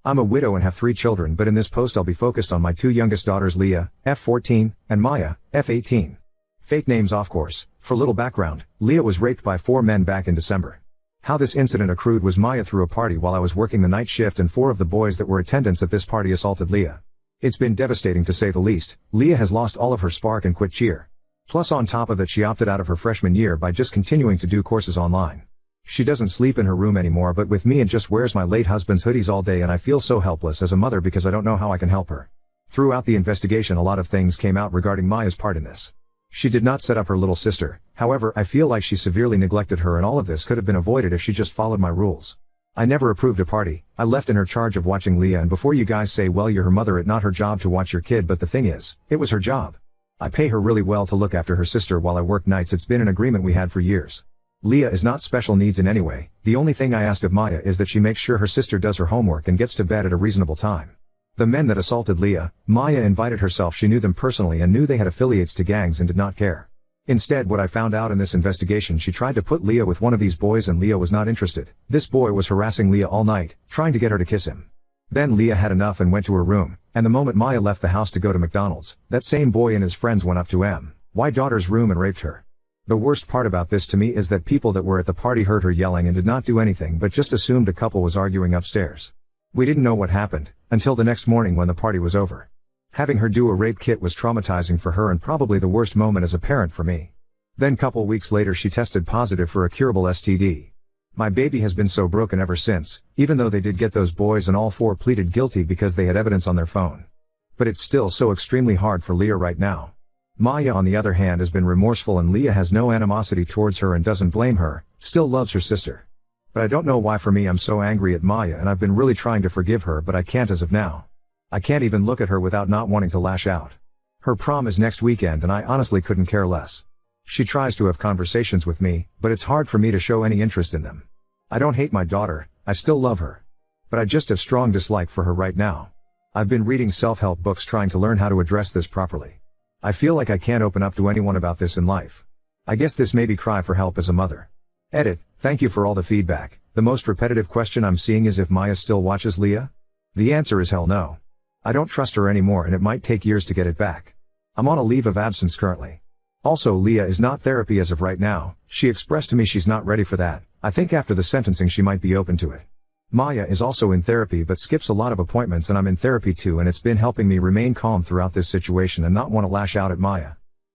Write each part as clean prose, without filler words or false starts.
I'm a widow and have 3 children, but in this post I'll be focused on my 2 youngest daughters, Leah, F14, and Maya, F18. Fake names off course. For little background, Leah was raped by 4 men back in December. How this incident accrued was Maya threw a party while I was working the night shift, and 4 of the boys that were attendants at this party assaulted Leah. It's been devastating to say the least. Leah has lost all of her spark and quit cheer. Plus on top of that, she opted out of her freshman year by just continuing to do courses online. She doesn't sleep in her room anymore but with me and just wears my late husband's hoodies all day, and I feel so helpless as a mother because I don't know how I can help her. Throughout the investigation a lot of things came out regarding Maya's part in this. She did not set up her little sister, however I feel like she severely neglected her, and all of this could have been avoided if she just followed my rules. I never approved a party. I left in her charge of watching Leah, and before you guys say well you're her mother, it's not her job to watch your kid, but the thing is, it was her job. I pay her really well to look after her sister while I work nights. It's been an agreement we had for years. Leah is not special needs in any way. The only thing I asked of Maya is that she makes sure her sister does her homework and gets to bed at a reasonable time. The men that assaulted Leah, Maya invited herself. She knew them personally and knew they had affiliates to gangs and did not care. Instead, what I found out in this investigation, she tried to put Leah with one of these boys and Leah was not interested. This boy was harassing Leah all night, trying to get her to kiss him. Then Leah had enough and went to her room, and the moment Maya left the house to go to McDonald's, that same boy and his friends went up to my daughter's room and raped her. The worst part about this to me is that people that were at the party heard her yelling and did not do anything but just assumed a couple was arguing upstairs. We didn't know what happened until the next morning when the party was over. Having her do a rape kit was traumatizing for her and probably the worst moment as a parent for me. Then couple weeks later she tested positive for a curable STD. My baby has been so broken ever since, even though they did get those boys and all 4 pleaded guilty because they had evidence on their phone. But it's still so extremely hard for Leah right now. Maya on the other hand has been remorseful, and Leah has no animosity towards her and doesn't blame her, still loves her sister. But I don't know why. For me, I'm so angry at Maya and I've been really trying to forgive her, but I can't as of now. I can't even look at her without not wanting to lash out. Her prom is next weekend and I honestly couldn't care less. She tries to have conversations with me, but it's hard for me to show any interest in them. I don't hate my daughter, I still love her. But I just have strong dislike for her right now. I've been reading self-help books trying to learn how to address this properly. I feel like I can't open up to anyone about this in life. I guess this may be cry for help as a mother. Edit. Thank you for all the feedback. The most repetitive question I'm seeing is if Maya still watches Leah? The answer is hell no. I don't trust her anymore and it might take years to get it back. I'm on a leave of absence currently. Also, Leah is not therapy as of right now. She expressed to me she's not ready for that. I think after the sentencing she might be open to it. Maya is also in therapy but skips a lot of appointments, and I'm in therapy too, and it's been helping me remain calm throughout this situation and not want to lash out at Maya.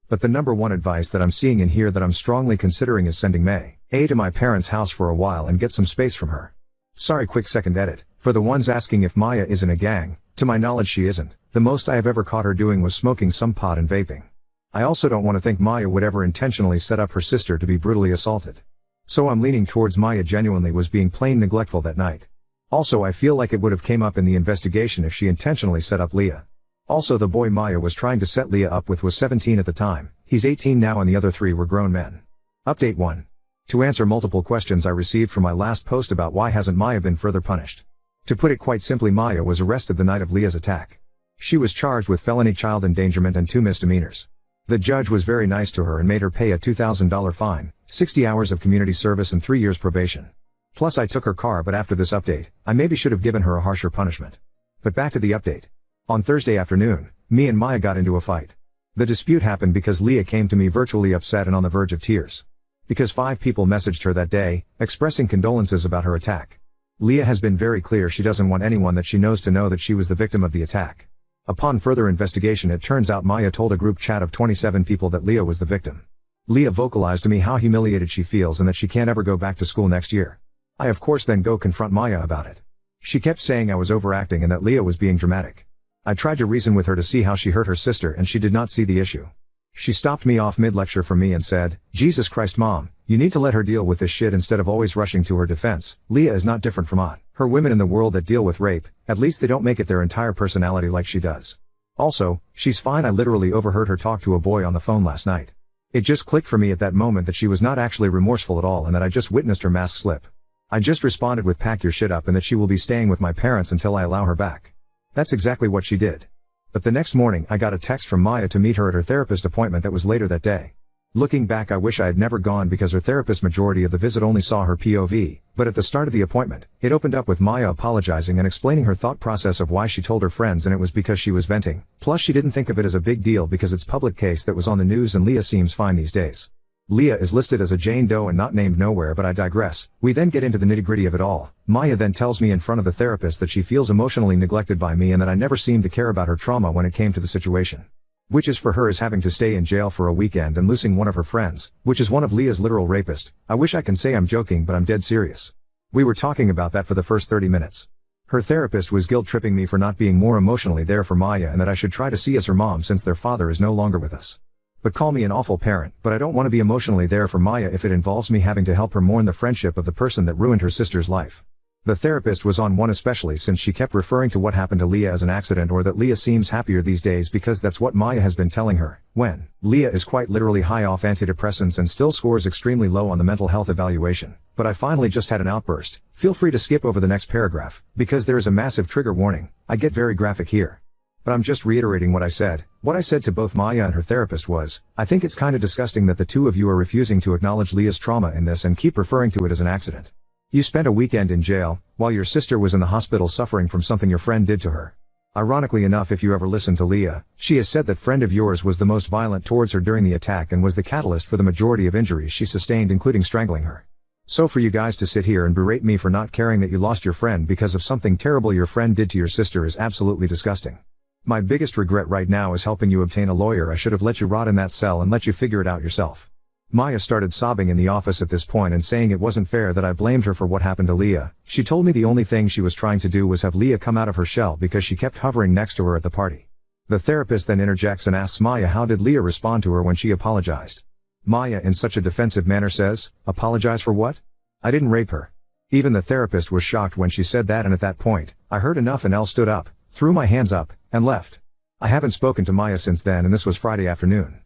But the number one advice that I'm seeing in here that I'm strongly considering is sending May to my parents' house for a while and get some space from her. Sorry, quick second edit. For the ones asking if Maya is in a gang, to my knowledge she isn't. The most I have ever caught her doing was smoking some pot and vaping. I also don't want to think Maya would ever intentionally set up her sister to be brutally assaulted. So I'm leaning towards Maya genuinely was being plain neglectful that night. Also, I feel like it would have came up in the investigation if she intentionally set up Leah. Also, the boy Maya was trying to set Leah up with was 17 at the time. He's 18 now and the other 3 were grown men. Update 1. To answer multiple questions I received from my last post about why hasn't Maya been further punished. To put it quite simply, Maya was arrested the night of Leah's attack. She was charged with felony child endangerment and 2 misdemeanors. The judge was very nice to her and made her pay a $2,000 fine, 60 hours of community service and 3 years probation. Plus I took her car, but after this update, I maybe should have given her a harsher punishment. But back to the update. On Thursday afternoon, me and Maya got into a fight. The dispute happened because Leah came to me virtually upset and on the verge of tears. Because 5 people messaged her that day, expressing condolences about her attack. Leah has been very clear she doesn't want anyone that she knows to know that she was the victim of the attack. Upon further investigation, it turns out Maya told a group chat of 27 people that Leah was the victim. Leah vocalized to me how humiliated she feels and that she can't ever go back to school next year. I of course then go confront Maya about it. She kept saying I was overacting and that Leah was being dramatic. I tried to reason with her to see how she hurt her sister and she did not see the issue. She stopped me off mid-lecture from me and said, "Jesus Christ, Mom, you need to let her deal with this shit instead of always rushing to her defense. Leah is not different from her women in the world that deal with rape, at least they don't make it their entire personality like she does. Also, she's fine." I literally overheard her talk to a boy on the phone last night. It just clicked for me at that moment that she was not actually remorseful at all and that I just witnessed her mask slip. I just responded with "pack your shit up," and that she will be staying with my parents until I allow her back. That's exactly what she did. But the next morning I got a text from Maya to meet her at her therapist appointment that was later that day. Looking back, I wish I had never gone because her therapist majority of the visit only saw her POV, but at the start of the appointment, it opened up with Maya apologizing and explaining her thought process of why she told her friends, and it was because she was venting. Plus she didn't think of it as a big deal because it's public case that was on the news, and Leah seems fine these days. Leah is listed as a Jane Doe and not named nowhere, but I digress. We then get into the nitty-gritty of it all. Maya then tells me in front of the therapist that she feels emotionally neglected by me and that I never seemed to care about her trauma when it came to the situation. Which is for her is having to stay in jail for a weekend and losing one of her friends, which is one of Leah's literal rapist. I wish I can say I'm joking, but I'm dead serious. We were talking about that for the first 30 minutes. Her therapist was guilt-tripping me for not being more emotionally there for Maya and that I should try to see as her mom since their father is no longer with us. But call me an awful parent, but I don't want to be emotionally there for Maya if it involves me having to help her mourn the friendship of the person that ruined her sister's life. The therapist was on one, especially since she kept referring to what happened to Leah as an accident, or that Leah seems happier these days because that's what Maya has been telling her, when Leah is quite literally high off antidepressants and still scores extremely low on the mental health evaluation. But I finally just had an outburst. Feel free to skip over the next paragraph, because there is a massive trigger warning. I get very graphic here. But I'm just reiterating what I said. What I said to both Maya and her therapist was, I think it's kinda disgusting that the two of you are refusing to acknowledge Leah's trauma in this and keep referring to it as an accident. You spent a weekend in jail, while your sister was in the hospital suffering from something your friend did to her. Ironically enough, if you ever listen to Leah, she has said that friend of yours was the most violent towards her during the attack and was the catalyst for the majority of injuries she sustained, including strangling her. So for you guys to sit here and berate me for not caring that you lost your friend because of something terrible your friend did to your sister is absolutely disgusting. My biggest regret right now is helping you obtain a lawyer. I should have let you rot in that cell and let you figure it out yourself. Maya started sobbing in the office at this point and saying it wasn't fair that I blamed her for what happened to Leah. She told me the only thing she was trying to do was have Leah come out of her shell because she kept hovering next to her at the party. The therapist then interjects and asks Maya how did Leah respond to her when she apologized. Maya in such a defensive manner says, apologize for what? I didn't rape her. Even the therapist was shocked when she said that, and at that point, I heard enough and stood up, threw my hands up, and left. I haven't spoken to Maya since then, and this was Friday afternoon.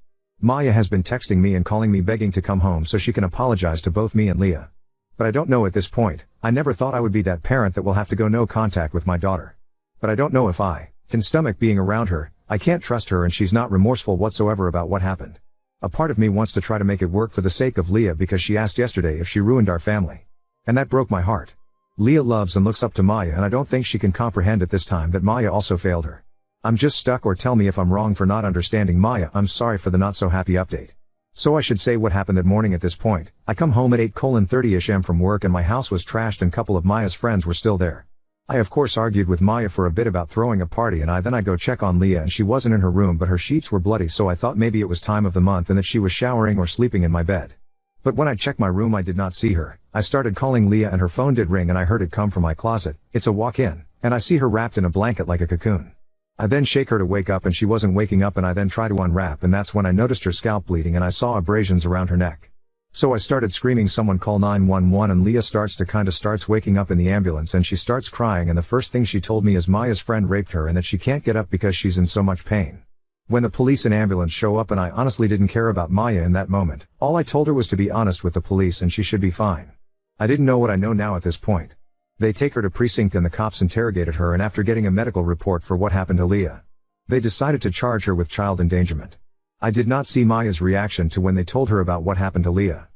Maya has been texting me and calling me begging to come home so she can apologize to both me and Leah. But I don't know at this point. I never thought I would be that parent that will have to go no contact with my daughter. But I don't know if I can stomach being around her. I can't trust her and she's not remorseful whatsoever about what happened. A part of me wants to try to make it work for the sake of Leah because she asked yesterday if she ruined our family. And that broke my heart. Leah loves and looks up to Maya, and I don't think she can comprehend at this time that Maya also failed her. I'm just stuck, or tell me if I'm wrong for not understanding Maya. I'm sorry for the not so happy update. So I should say what happened that morning at this point. I come home at 8:30ish am from work and my house was trashed and couple of Maya's friends were still there. I of course argued with Maya for a bit about throwing a party, and I go check on Leah and she wasn't in her room but her sheets were bloody, so I thought maybe it was time of the month and that she was showering or sleeping in my bed. But when I checked my room I did not see her. I started calling Leah and her phone did ring and I heard it come from my closet. It's a walk-in, and I see her wrapped in a blanket like a cocoon. I then shake her to wake up and she wasn't waking up, and I then try to unwrap, and that's when I noticed her scalp bleeding and I saw abrasions around her neck. So I started screaming someone call 911, and Leah starts waking up in the ambulance and she starts crying, and the first thing she told me is Maya's friend raped her and that she can't get up because she's in so much pain. When the police and ambulance show up, and I honestly didn't care about Maya in that moment, all I told her was to be honest with the police and she should be fine. I didn't know what I know now at this point. They take her to precinct and the cops interrogated her, and after getting a medical report for what happened to Leah, they decided to charge her with child endangerment. I did not see Maya's reaction to when they told her about what happened to Leah.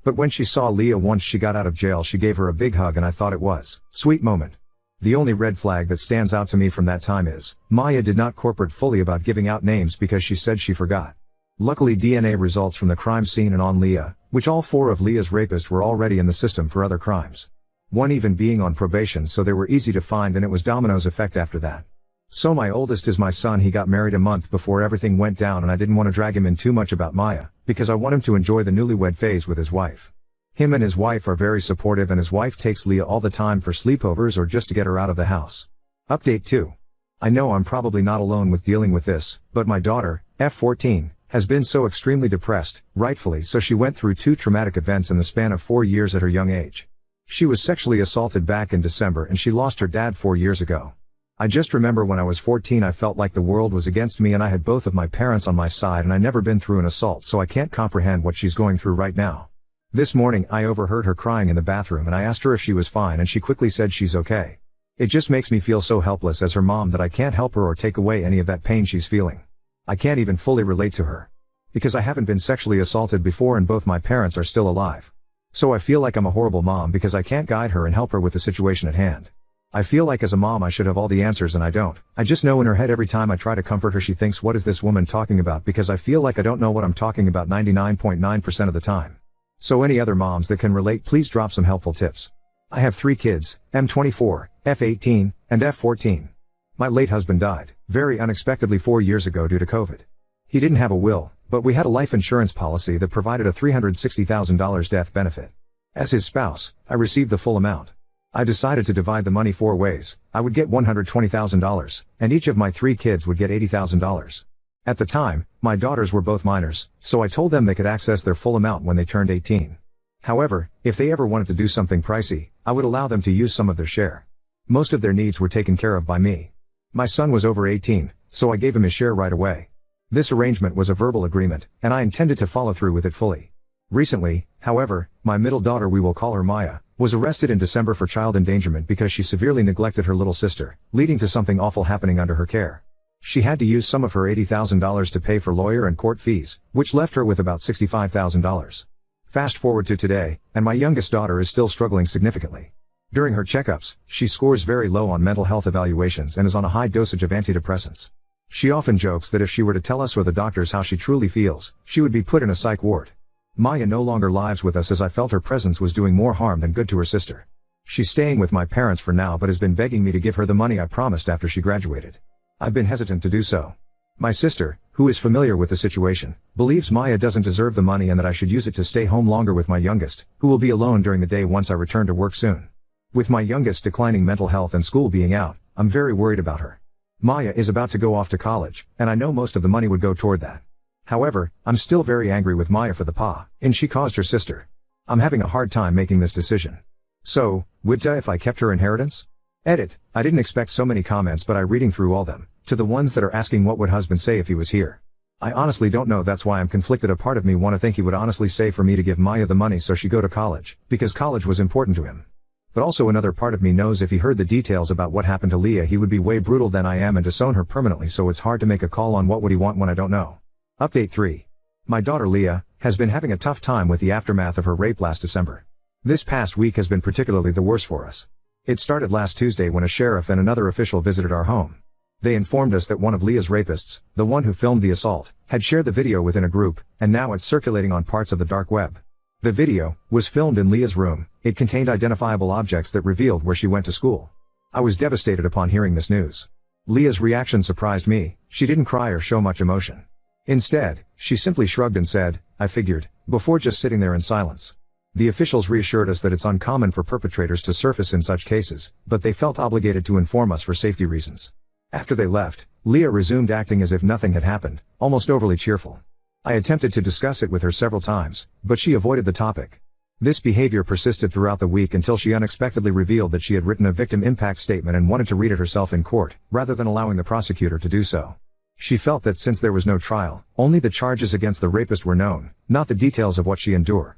But when she saw Leah once she got out of jail, she gave her a big hug and I thought it was a sweet moment. The only red flag that stands out to me from that time is, Maya did not cooperate fully about giving out names because she said she forgot. Luckily DNA results from the crime scene and on Leah, which all 4 of Leah's rapists were already in the system for other crimes. One even being on probation, so they were easy to find, and it was dominoes effect after that. So my oldest is my son. He got married a month before everything went down, and I didn't want to drag him in too much about Maya, because I want him to enjoy the newlywed phase with his wife. Him and his wife are very supportive, and his wife takes Leah all the time for sleepovers or just to get her out of the house. Update 2. I know I'm probably not alone with dealing with this, but my daughter, F14, has been so extremely depressed, rightfully so. She went through 2 traumatic events in the span of 4 years at her young age. She was sexually assaulted back in December and she lost her dad 4 years ago. I just remember when I was 14 I felt like the world was against me, and I had both of my parents on my side, and I never been through an assault, so I can't comprehend what she's going through right now. This morning I overheard her crying in the bathroom and I asked her if she was fine and she quickly said she's okay. It just makes me feel so helpless as her mom that I can't help her or take away any of that pain she's feeling. I can't even fully relate to her. Because I haven't been sexually assaulted before and both my parents are still alive. So I feel like I'm a horrible mom because I can't guide her and help her with the situation at hand. I feel like as a mom I should have all the answers and I don't. I just know in her head every time I try to comfort her she thinks, what is this woman talking about, because I feel like I don't know what I'm talking about 99.9% of the time. So any other moms that can relate, please drop some helpful tips. I have 3 kids, M24, F18, and F14. My late husband died, very unexpectedly 4 years ago due to COVID. He didn't have a will, but we had a life insurance policy that provided a $360,000 death benefit. As his spouse, I received the full amount. I decided to divide the money 4 ways. I would get $120,000, and each of my 3 kids would get $80,000. At the time, my daughters were both minors, so I told them they could access their full amount when they turned 18. However, if they ever wanted to do something pricey, I would allow them to use some of their share. Most of their needs were taken care of by me. My son was over 18, so I gave him his share right away. This arrangement was a verbal agreement, and I intended to follow through with it fully. Recently, however, my middle daughter, we will call her Maya, was arrested in December for child endangerment because she severely neglected her little sister, leading to something awful happening under her care. She had to use some of her $80,000 to pay for lawyer and court fees, which left her with about $65,000. Fast forward to today, and my youngest daughter is still struggling significantly. During her checkups, she scores very low on mental health evaluations and is on a high dosage of antidepressants. She often jokes that if she were to tell us or the doctors how she truly feels, she would be put in a psych ward. Maya no longer lives with us as I felt her presence was doing more harm than good to her sister. She's staying with my parents for now but has been begging me to give her the money I promised after she graduated. I've been hesitant to do so. My sister, who is familiar with the situation, believes Maya doesn't deserve the money and that I should use it to stay home longer with my youngest, who will be alone during the day once I return to work soon. With my youngest declining mental health and school being out, I'm very worried about her. Maya is about to go off to college, and I know most of the money would go toward that. However, I'm still very angry with Maya for the pain she caused her sister. I'm having a hard time making this decision. So, would if I kept her inheritance? Edit. I didn't expect so many comments, but I reading through all them, to the ones that are asking what would husband say if he was here. I honestly don't know, that's why I'm conflicted. A part of me want to think he would honestly say for me to give Maya the money so she go to college, because college was important to him. But also another part of me knows if he heard the details about what happened to Leah he would be way brutal than I am and disown her permanently, so it's hard to make a call on what would he want when I don't know. Update 3. My daughter Leah has been having a tough time with the aftermath of her rape last December. This past week has been particularly the worst for us. It started last Tuesday when a sheriff and another official visited our home. They informed us that one of Leah's rapists, the one who filmed the assault, had shared the video within a group, and now it's circulating on parts of the dark web. The video was filmed in Leah's room. It contained identifiable objects that revealed where she went to school. I was devastated upon hearing this news. Leah's reaction surprised me. She didn't cry or show much emotion. Instead, she simply shrugged and said, "I figured," before just sitting there in silence. The officials reassured us that it's uncommon for perpetrators to surface in such cases, but they felt obligated to inform us for safety reasons. After they left, Leah resumed acting as if nothing had happened, almost overly cheerful. I attempted to discuss it with her several times, but she avoided the topic. This behavior persisted throughout the week until she unexpectedly revealed that she had written a victim impact statement and wanted to read it herself in court, rather than allowing the prosecutor to do so. She felt that since there was no trial, only the charges against the rapist were known, not the details of what she endured.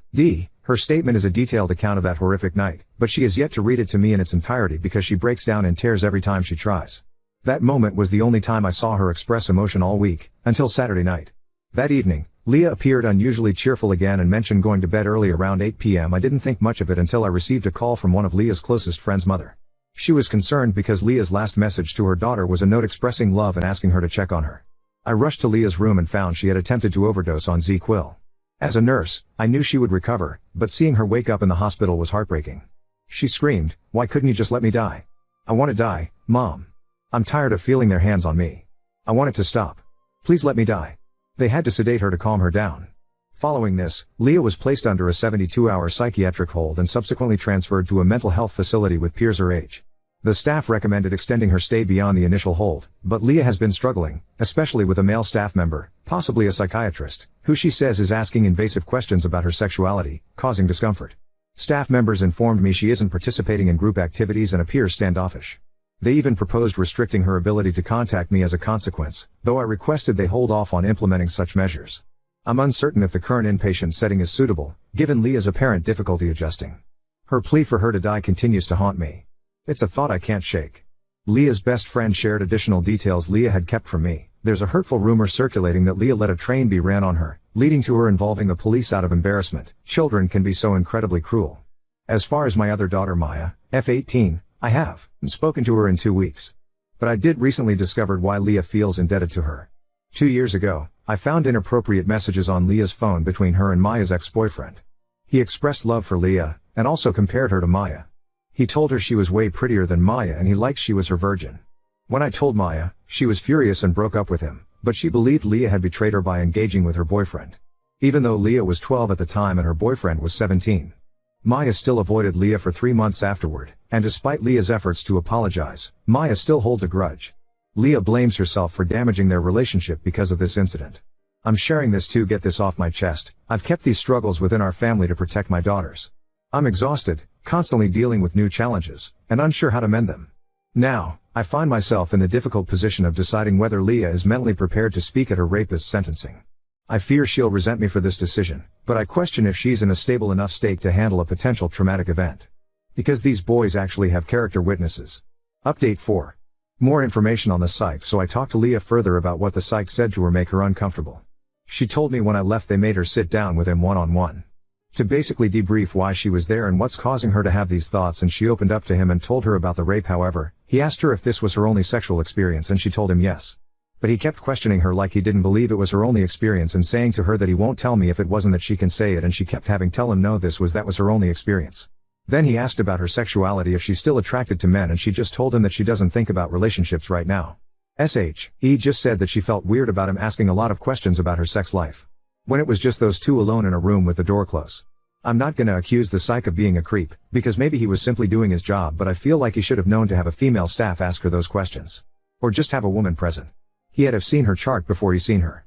Her statement is a detailed account of that horrific night, but she has yet to read it to me in its entirety because she breaks down in tears every time she tries. That moment was the only time I saw her express emotion all week, until Saturday night. That evening, Leah appeared unusually cheerful again and mentioned going to bed early around 8 p.m. I didn't think much of it until I received a call from one of Leah's closest friends' mother. She was concerned because Leah's last message to her daughter was a note expressing love and asking her to check on her. I rushed to Leah's room and found she had attempted to overdose on ZQuil. As a nurse, I knew she would recover, but seeing her wake up in the hospital was heartbreaking. She screamed, "Why couldn't you just let me die? I want to die, Mom. I'm tired of feeling their hands on me. I want it to stop. Please let me die." They had to sedate her to calm her down. Following this, Leah was placed under a 72-hour psychiatric hold and subsequently transferred to a mental health facility with peers her age. The staff recommended extending her stay beyond the initial hold, but Leah has been struggling, especially with a male staff member, possibly a psychiatrist, who she says is asking invasive questions about her sexuality, causing discomfort. Staff members informed me she isn't participating in group activities and appears standoffish. They even proposed restricting her ability to contact me as a consequence, though I requested they hold off on implementing such measures. I'm uncertain if the current inpatient setting is suitable, given Leah's apparent difficulty adjusting. Her plea for her to die continues to haunt me. It's a thought I can't shake. Leah's best friend shared additional details Leah had kept from me, There's a hurtful rumor circulating that Leah let a train be ran on her, leading to her involving the police out of embarrassment. Children can be so incredibly cruel. As far as my other daughter Maya, F18, I haven't spoken to her in 2 weeks. But I did recently discover why Leah feels indebted to her. 2 years ago, I found inappropriate messages on Leah's phone between her and Maya's ex-boyfriend. He expressed love for Leah, and also compared her to Maya. He told her she was way prettier than Maya and he liked she was her virgin. When I told Maya, she was furious and broke up with him, but she believed Leah had betrayed her by engaging with her boyfriend. Even though Leah was 12 at the time and her boyfriend was 17. Maya still avoided Leah for 3 months afterward, and despite Leah's efforts to apologize, Maya still holds a grudge. Leah blames herself for damaging their relationship because of this incident. I'm sharing this to get this off my chest. I've kept these struggles within our family to protect my daughters. I'm exhausted, constantly dealing with new challenges, and unsure how to mend them. Now, I find myself in the difficult position of deciding whether Leah is mentally prepared to speak at her rapist's sentencing. I fear she'll resent me for this decision, but I question if she's in a stable enough state to handle a potential traumatic event. Because these boys actually have character witnesses. Update 4. More information on the psych, so I talked to Leah further about what the psych said to her make her uncomfortable. She told me when I left they made her sit down with him one-on-one. To basically debrief why she was there and what's causing her to have these thoughts, and she opened up to him and told her about the rape. However, he asked her if this was her only sexual experience and she told him yes. But he kept questioning her like he didn't believe it was her only experience and saying to her that he won't tell me if it wasn't that she can say it, and she kept having tell him no, that was her only experience. Then he asked about her sexuality, if she's still attracted to men, and she just told him that she doesn't think about relationships right now. He just said that she felt weird about him asking a lot of questions about her sex life. When it was just those two alone in a room with the door closed. I'm not gonna accuse the psych of being a creep, because maybe he was simply doing his job, but I feel like he should have known to have a female staff ask her those questions. Or just have a woman present. He had have seen her chart before he seen her.